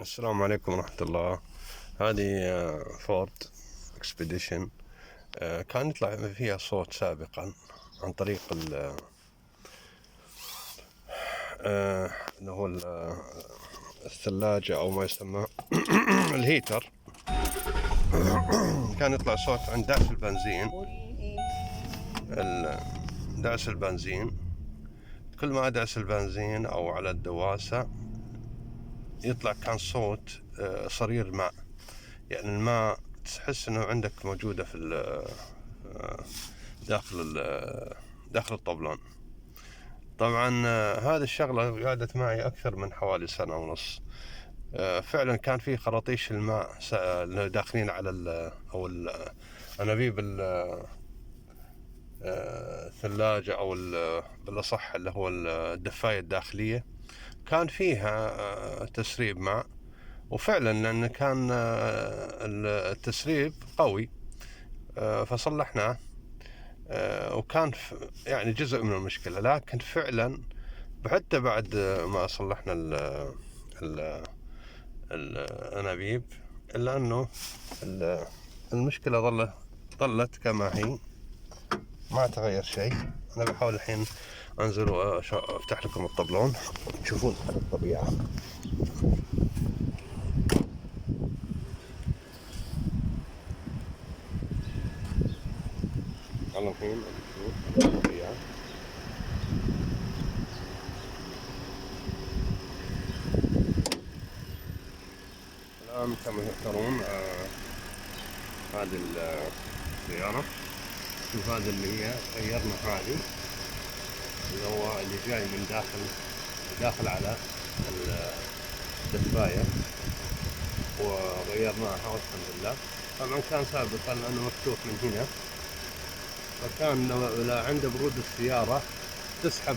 السلام عليكم ورحمة الله. هذه فورد اكسبيديشن. كان يطلع فيها صوت سابقا عن طريق اللي هو الثلاجة أو ما يسمى الهيتر. كان يطلع صوت عند دعس البنزين. دعس البنزين، كل ما أدعس البنزين أو على الدواسة يطلع كان صوت صرير ماء، يعني الماء تحس انه عندك موجودة في داخل الطبلون. طبعا هذه الشغلة قعدت معي أكثر من حوالي سنة ونص. فعلا كان في خراطيش الماء داخلين على أو أنابيب الثلاجة أو بالأصح اللي هو الدفاية الداخلية، كان فيها تسريب ماء. وفعلا لأن كان التسريب قوي، فصلحناه، وكان يعني جزء من المشكلة. لكن فعلا حتى بعد ما صلحنا الأنابيب، إلا أنه المشكلة ظلت كما هي، ما تغير شيء. أنا بحاول الحين أنزل وأفتح لكم الطبلون تشوفون الطبيعة. يلا الحين نشوف الطبيعة. الآن كما ترون هذه السيارة. شوف هذا اللي هي غيرنا، هذه اللي هو اللي جاي من داخل على الدفاية، وغيرناها والحمد لله. طبعا كان سابقا لأنه مفتوح من هنا، فكان لو عند برود السيارة تسحب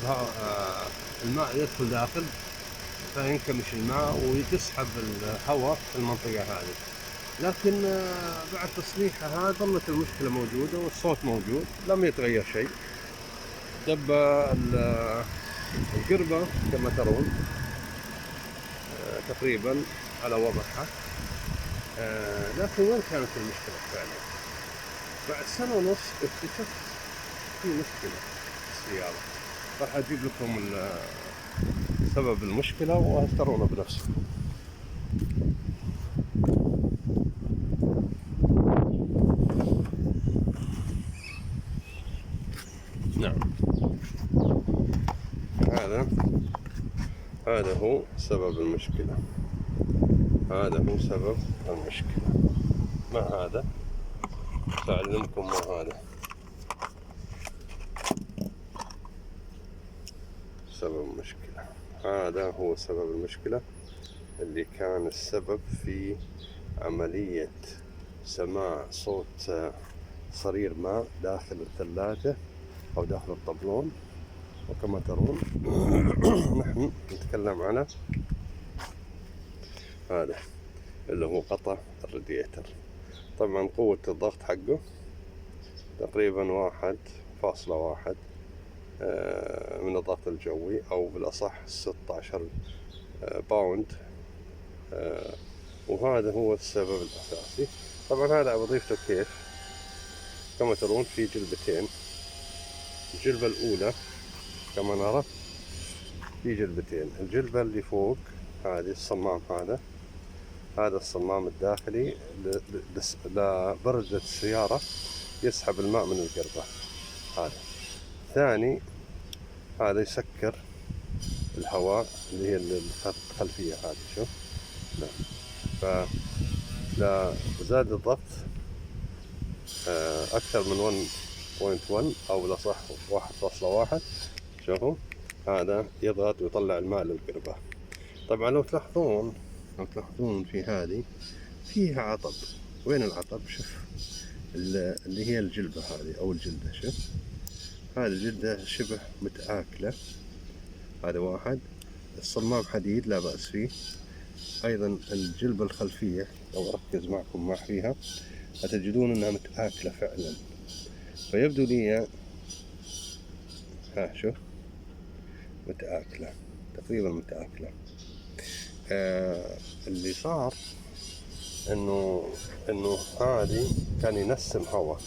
الماء يدخل داخل، فينكمش الماء وتسحب الهواء في المنطقة هذه. لكن بعد تصليحها ظلت المشكلة موجودة والصوت موجود، لم يتغير شيء. دب القربة كما ترون تقريبا على وضعها. لكن وين كانت المشكلة فعلا؟ بعد سنة ونص اكتشفت في مشكلة في السيارة. راح أجيب لكم سبب المشكلة وترونه بنفسكم. نعم، هذا هو سبب المشكلة. ما هذا؟ سأعلمكم ما هذا سبب المشكلة. هذا هو سبب المشكلة اللي كان السبب في عملية سماع صوت صرير ماء داخل الثلاجة أو داخل الطبلون. وكما ترون نحن نتكلم على هذا اللي هو قطع الراديتر. طبعا قوة الضغط حقه تقريبا 1.1 من الضغط الجوي، أو بالأصح 16 باوند. وهذا هو السبب الأساسي. طبعا هذا بضيفته كيف؟ كما ترون في جلبتين. الجلبة الأولى كما نرى في جلبتين. الجلبة اللي فوق هذه الصمام، هذا الصمام الداخلي لبردة السيارة، يسحب الماء من القربة. هذا ثاني، هذا يسكر الهواء اللي هي الخلفية هذه. شوف، فلا زاد الضغط أكثر من 1.1 أو بالأصح 1.1. شوفوا، هذا يضغط ويطلع الماء للقربة. طبعا لو تلاحظون في هذه فيها عطب. وين العطب؟ شوف اللي هي الجلبة هذه أو الجلدة. شوف هذه الجلدة شبه متآكلة. هذا واحد. الصمام حديد لا بأس فيه. أيضا الجلبة الخلفية لو أركز معكم ما فيها هتجدون أنها متآكلة فعلا. فيبدو لي شوف متآكلة، تقريبا متآكلة. اللي صار انه هذه كان ينسم هواء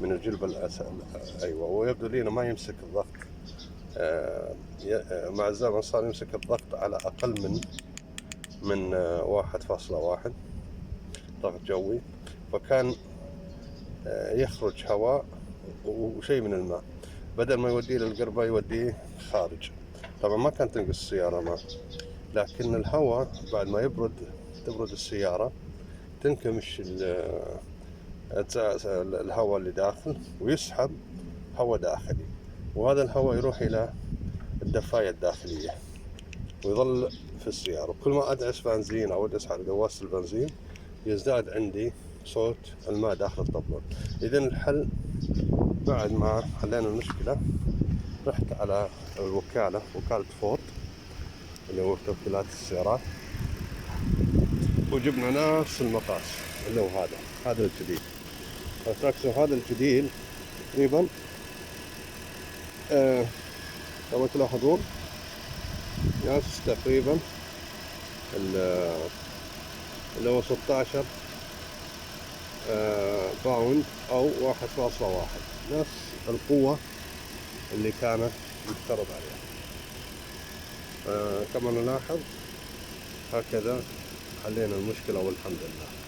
من الجلب ايوه، ويبدو لي انه ما يمسك الضغط. مع الزمن صار يمسك الضغط على اقل من 1.1 ضغط جوي، فكان يخرج هواء وشيء من الماء، بدل ما يوديه للقربة يوديه خارج. طبعا ما كانت تنقص السيارة ماء، لكن الهواء بعد ما تبرد السيارة تنكمش الهواء اللي داخل ويسحب هواء داخلي، وهذا الهواء يروح إلى الدفاية الداخلية ويظل في السيارة. كل ما أدعس بنزين أو أدعس على قواص البنزين يزداد عندي صوت الماء داخل الطبلون. إذن الحل بعد ما حلينا المشكلة رحت على وكالة فورد اللي هو توكيلات السيارات، وجبنا نفس المقاس اللي هو هذا الجديد. هذا الجديد تقريبا كما تلاحظون نفس تقريبا اللي هو 16 باوند أو 1.1، نفس القوة اللي كانت مفترض عليها. كما نلاحظ هكذا حلينا المشكلة والحمد لله.